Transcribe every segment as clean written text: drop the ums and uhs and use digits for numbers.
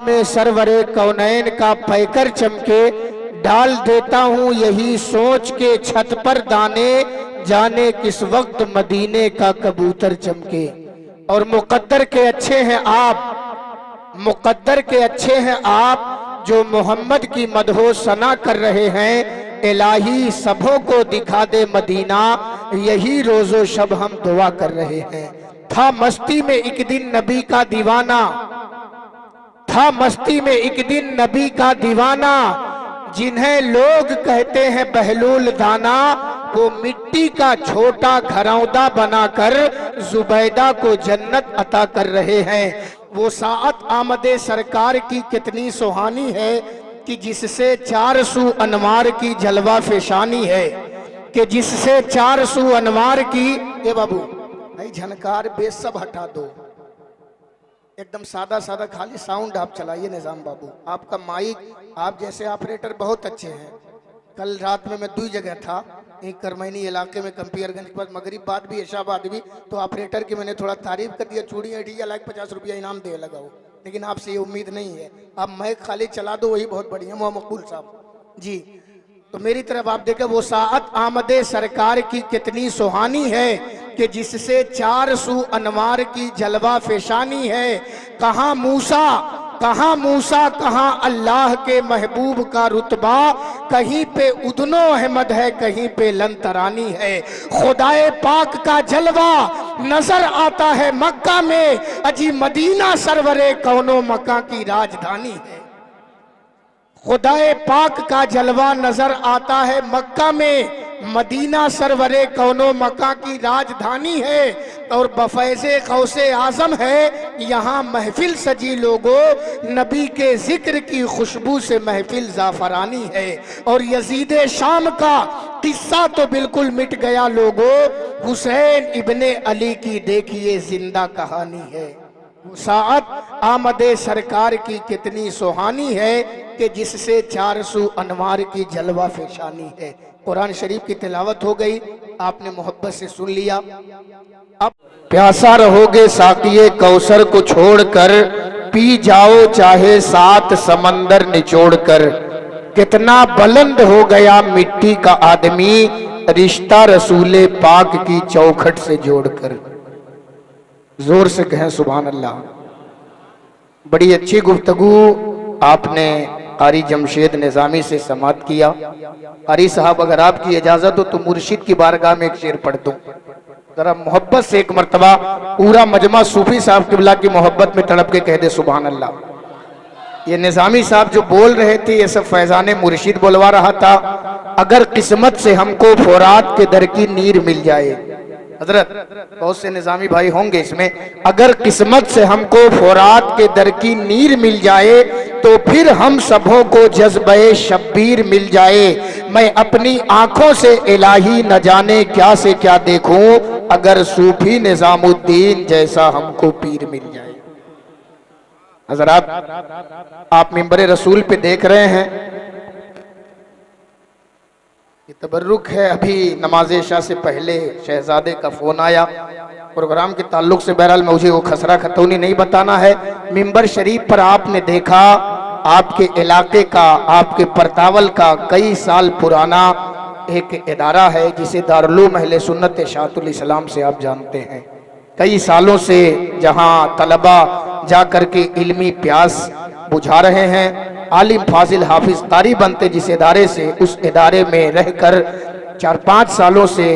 में सरवरे कौनैन का पैकर चमके, डाल देता हूँ यही सोच के छत पर दाने, जाने किस वक्त मदीने का कबूतर चमके। और मुकद्दर के अच्छे हैं आप, मुकद्दर के अच्छे हैं आप जो मोहम्मद की मदहो सना कर रहे हैं। इलाही सबों को दिखा दे मदीना, यही रोजो शब हम दुआ कर रहे हैं। था मस्ती में एक दिन नबी का दीवाना, था मस्ती में एक दिन नबी का दीवाना, जिन्हें लोग कहते हैं बहलूल दाना, वो मिट्टी का छोटा घरौंदा बनाकर जुबैदा को जन्नत अता कर रहे हैं। वो साअत आमदे सरकार की कितनी सुहानी है कि जिससे 400 अनवार की जलवा फेशानी है, कि जिससे 400 अनवार की। ए बाबू भाई झनकार बेस सब हटा दो, एकदम सादा सादा खाली साउंड आप चलाइए। निजाम बाबू आपका माइक, आप जैसे ऑपरेटर बहुत अच्छे हैं। कल रात में मैं 2 जगह था, एक करमैनी इलाके में कंपियरगंज के पास, मगरिब बाद भी ऐशाबाद भी, तो ऑपरेटर की मैंने थोड़ा तारीफ कर दिया, चूड़ी ऐठी लाइक 50 रुपया इनाम दे लगा वो। लेकिन आपसे ये उम्मीद नहीं है, आप माइक खाली चला दो वही बहुत बढ़िया। मोहम्मद मकबूल साहब जी, तो मेरी तरफ आप देखें, वो साअत आमदे सरकार की कितनी सुहानी है कि जिससे 400 अनवार की जलवा फेशानी है। कहाँ मूसा, कहाँ मूसा, कहाँ अल्लाह के महबूब का रुतबा, कहीं पे उदनो अहमद है, कहीं पे लंतरानी है। खुदाए पाक का जलवा नजर आता है मक्का में, अजी मदीना सरवरे कौनो मक्का की राजधानी है। खुदाए पाक का जलवा नजर आता है मक्का में, मदीना सरवरे कौनो मक्का की राजधानी है। और बफैज़े गौसे आजम है यहाँ महफिल सजी लोगों, नबी के जिक्र की खुशबू से महफिल जाफरानी है। और यजीद शाम का किस्सा तो बिल्कुल मिट गया लोगों, हुसैन इब्ने अली की देखिए जिंदा कहानी है। साअत आमदे सरकार की कितनी सुहानी है कि जिससे 400 अनवार की जलवा फेशानी है। कुरान शरीफ की तिलावत हो गई, आपने मोहब्बत से सुन लिया। अब प्यासा रहोगे साकिए कौसर को छोड़कर, पी जाओ चाहे 7 समंदर निचोड़कर। कितना बुलंद हो गया मिट्टी का आदमी, रिश्ता रसूले पाक की चौखट से जोड़कर। जोर से कहें सुभान अल्लाह। बड़ी अच्छी गुफ्तगू आपने कारी जमशेद निजामी से समात किया। कारी साहब अगर आपकी इजाजत हो तो मुर्शिद की बारगाह में एक शेर पढ़ दूं, जरा मोहब्बत से एक मर्तबा पूरा मजमा सूफी साहब किबला की मोहब्बत में तड़प के कह दे सुभान अल्लाह। ये निजामी साहब जो बोल रहे थे ये सब फैजाने मुर्शिद बोलवा रहा था। अगर किस्मत से हमको फुरात के दर की नीर मिल जाए, हजरत बहुत से निजामी भाई होंगे इसमें, अगर किस्मत से हमको फुरात के दर की नीर मिल जाए तो फिर हम सबों को जज्बे शब्बीर मिल जाए। मैं अपनी आंखों से इलाही न जाने क्या से क्या देखूं, अगर सूफी निजामुद्दीन जैसा हमको पीर मिल जाए। हजरत आप मिंबर रसूल पे देख रहे हैं, ये तबर्रुक है। अभी नमाज इशा से पहले शहजादे का फोन आया प्रोग्राम के ताल्लुक से, बहरहाल मुझे वो खसरा खतौनी नहीं बताना है। मिंबर शरीफ पर आपने देखा आपके इलाके का, आपके परतावल का कई साल पुराना एक इदारा है जिसे दारुल अहले सुन्नत इशाअतुल इस्लाम से आप जानते हैं। कई सालों से जहां तलबा जा करके इल्मी प्यास बुझा रहे हैं, आलिम फाजिल हाफिज कारी बनते जिस इदारे से, उस इदारे में रहकर 4-5 सालों से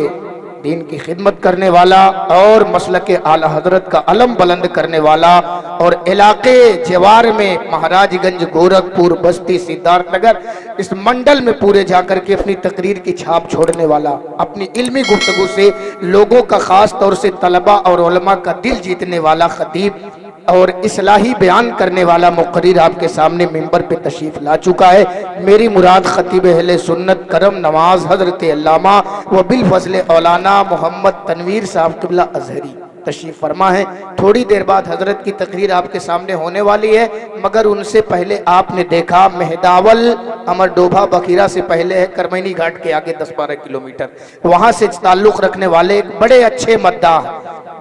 दीन की खिदमत करने वाला और मसलके आला हजरत का अलम बुलंद करने वाला, और इलाके जवार में महाराजगंज, गोरखपुर, बस्ती, सिद्धार्थनगर, इस मंडल में पूरे जाकर के अपनी तकरीर की छाप छोड़ने वाला, अपनी इल्मी गुफ्तगू से लोगों का खास तौर से तलबा और उलमा का दिल जीतने वाला खतीब और इस्लाही बयान करने वाला मुक़र्रिर आपके सामने मिंबर पे तशरीफ ला चुका है। मेरी मुराद खतीब अहले सुन्नत करम नवाज हजरत अल्लामा व बिल फजल औलाना मोहम्मद तनवीर साहब किबला अजहरी तशरीफ फरमा है। थोड़ी देर बाद हजरत की तकरीर आपके सामने होने वाली है, मगर उनसे पहले आपने देखा मेहदावल अमर डोभा बखीरा से पहले है करमैनी घाट के आगे 10-12 किलोमीटर, वहां से ताल्लुक रखने वाले एक बड़े अच्छे मद्दाह,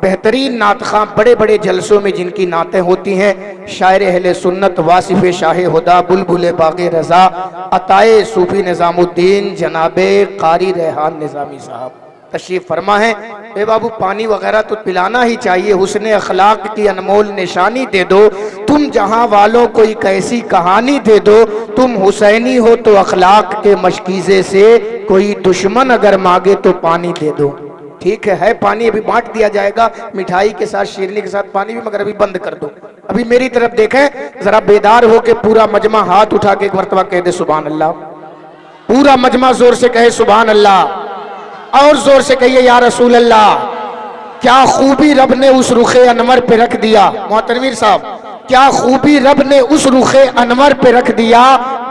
बेहतरीन नात खां, बड़े बड़े जलसों में जिनकी नातें होती हैं, शायर अहले सुन्नत वासिफ शाह हुदा बुलबुल बाग़े रज़ा अताए सूफी निज़ामुद्दीन जनाबे कारी रेहान निज़ामी साहब तशरीफ फरमा है। ए बाबू, पानी वगैरह तो पिलाना ही चाहिए, हुस्न अखलाक की अनमोल निशानी दे दो। तुम जहां वालों को एक ऐसी कहानी दे दो, तुम हुसैनी हो तो अखलाक के मशकीज़े से कोई दुश्मन अगर मांगे तो पानी दे दो। ठीक है पानी अभी बांट दिया जाएगा, मिठाई के साथ शीरनी के साथ पानी भी, मगर अभी बंद कर दो। अभी मेरी तरफ देखें जरा, बेदार हो के पूरा मजमा हाथ उठा के एक मरतबा कह दे सुभान अल्लाह। पूरा मजमा जोर से कहे सुभान अल्लाह, और जोर से कहिए या रसूल अल्लाह। क्या खूबी रब ने उस रुखे अनवर पे रख दिया, मोहतरमीर साहब, क्या खूबी रब ने उस रुखे अनवर पे रख दिया,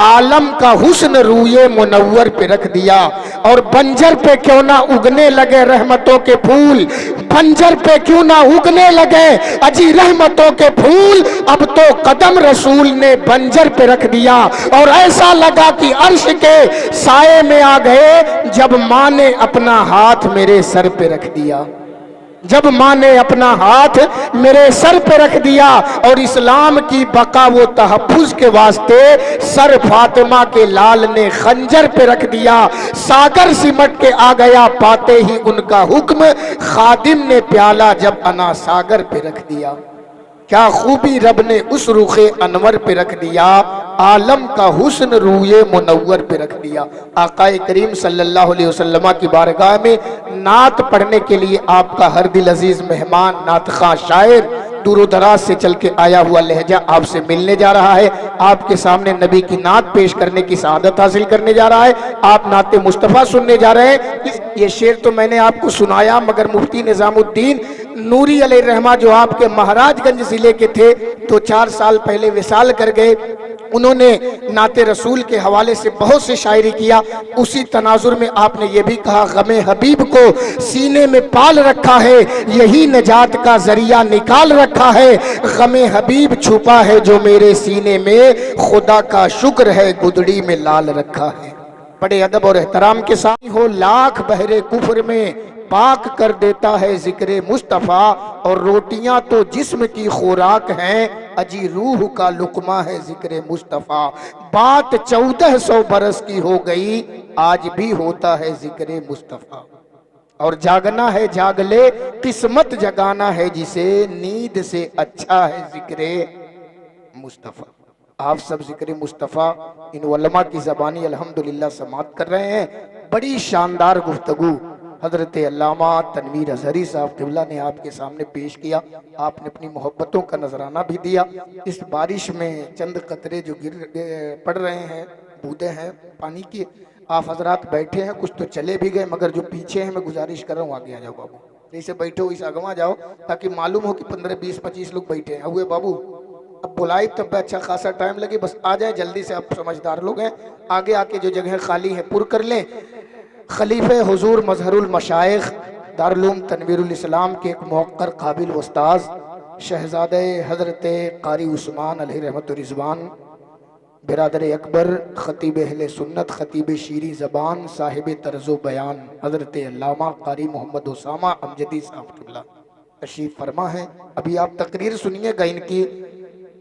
आलम का हुस्न रूए मुनव्वर पे रख दिया। और बंजर पे क्यों ना उगने लगे रहमतों के फूल, बंजर पे क्यों ना उगने लगे अजी रहमतों के फूल, अब तो कदम रसूल ने बंजर पे रख दिया। और ऐसा लगा कि अर्श के साए में आ गए जब माँ ने अपना हाथ मेरे सर पे रख दिया, जब माँ ने अपना हाथ मेरे सर पे रख दिया। और इस्लाम की बका वो तहफ़्फ़ुज़ के वास्ते सर फातिमा के लाल ने खंजर पे रख दिया। सागर सिमट के आ गया पाते ही उनका हुक्म, खादिम ने प्याला जब अना सागर पे रख दिया। क्या खूबी रब ने उस रुखे अनवर पे रख दिया, आलम का हुस्न रूए मुनव्वर पे रख दिया। आकाए करीम सल्लल्लाहु अलैहि वसल्लम की बारगाह में नात पढ़ने के लिए आपका हर दिल अजीज मेहमान नात खां शायर दूर दराज से चल के आया हुआ लहजा आपसे मिलने जा रहा है। आपके सामने नबी की नात पेश करने की सआदत हासिल करने जा रहा है। आप नाते मुस्तफ़ा सुनने जा रहे हैं। ये शेर तो मैंने आपको सुनाया, मगर मुफ्ती निज़ामुद्दीन नूरी अलैहिर्रहमा जो आपके महाराजगंज जिले के थे, तो 4 साल पहले विसाल कर गए। उन्होंने नाते रसूल के हवाले से बहुत से शायरी किया। उसी तनाजुर में आपने ये भी कहा, गमे हबीब को सीने में पाल रखा है, यही नजात का जरिया निकाल रखा है। गमे हबीब छुपा है जो मेरे सीने में, खुदा का शुक्र है गुदड़ी में लाल रखा है। बड़े अदब और एहतराम के साथ हो, लाख बहरे कुफर में पाक कर देता है जिक्रे मुस्तफ़ा। और रोटियां तो जिस्म की खुराक हैं, अजी रूह का लुकमा है जिक्रे मुस्तफ़ा। बात 1400 बरस की हो गई, आज भी होता है जिक्रे मुस्तफ़ा। और जागना है जाग ले, किस्मत जगाना है जिसे, नींद से अच्छा है जिक्रे मुस्तफ़ा। आप सब जिक्र मुस्तफ़ा इन उलमा की ज़बानी अल्हम्दुलिल्लाह समात कर रहे हैं। बड़ी शानदार गुफ्तगू हज़रत अल्लामा तनवीर अज़हरी साहब क़िबला ने आपके सामने पेश किया। आपने अपनी मोहब्बतों का नजराना भी दिया। इस बारिश में चंद कतरे जो पड़ रहे हैं, बूंदे हैं पानी की, आप हजरात बैठे हैं, कुछ तो चले भी गए, मगर जो पीछे हैं मैं गुजारिश कर रहा हूँ आगे आ जाओ बाबू, जैसे बैठे हो इस अगवा जाओ, ताकि मालूम हो कि 15, 20, 25 लोग बैठे हैं। हुए बाबू, अब बुलाई तब अच्छा खासा टाइम लगे, बस आ जाए जल्दी से। आप समझदार लोग हैं, आगे आके जो जगह खाली है पुर कर लें। खलीफे हुजूर मजहरुल मशाइख दारुल उलूम तनवीरुल इस्लाम के एक मुवक्कर काबिल उस्ताद शहजादे हज़रत कारी उस्मान अलैहि रहमतुर रिज़वान बिरादर अकबर ख़तीब अहले सुन्नत ख़तीब शीरी ज़बान साहिब तर्ज़ो बयान हज़रत अल्लामा कारी मोहम्मद उसामा अमजदी साहब क़िबला तशरीफ़ फरमा है। अभी आप तकरीर सुनिएगा, इनकी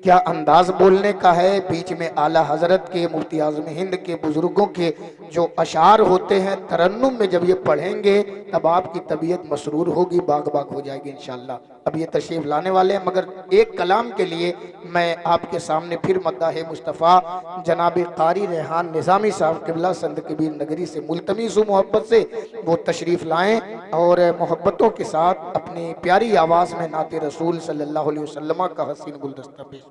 क्या अंदाज बोलने का है। बीच में आला हजरत के, मुफ्ती आज़म हिंद के, बुजुर्गों के जो अशार होते हैं तरन्नुम में, जब ये पढ़ेंगे तब आपकी तबीयत मसरूर होगी, बाग बाग हो जाएगी इंशाअल्लाह। अब ये तशरीफ लाने वाले हैं, मगर एक कलाम के लिए मैं आपके सामने फिर मद्दाह मुस्तफ़ा जनाब कारी रेहान निज़ामी साहब क़िबला संत कबीर नगरी से मुल्तमीस हूँ मोहब्बत से वो तशरीफ़ लाएँ और मोहब्बतों के साथ अपनी प्यारी आवाज़ में नाते रसूल सल्लल्लाहु अलैहि वसल्लम का हसीन गुलदस्ता पेश।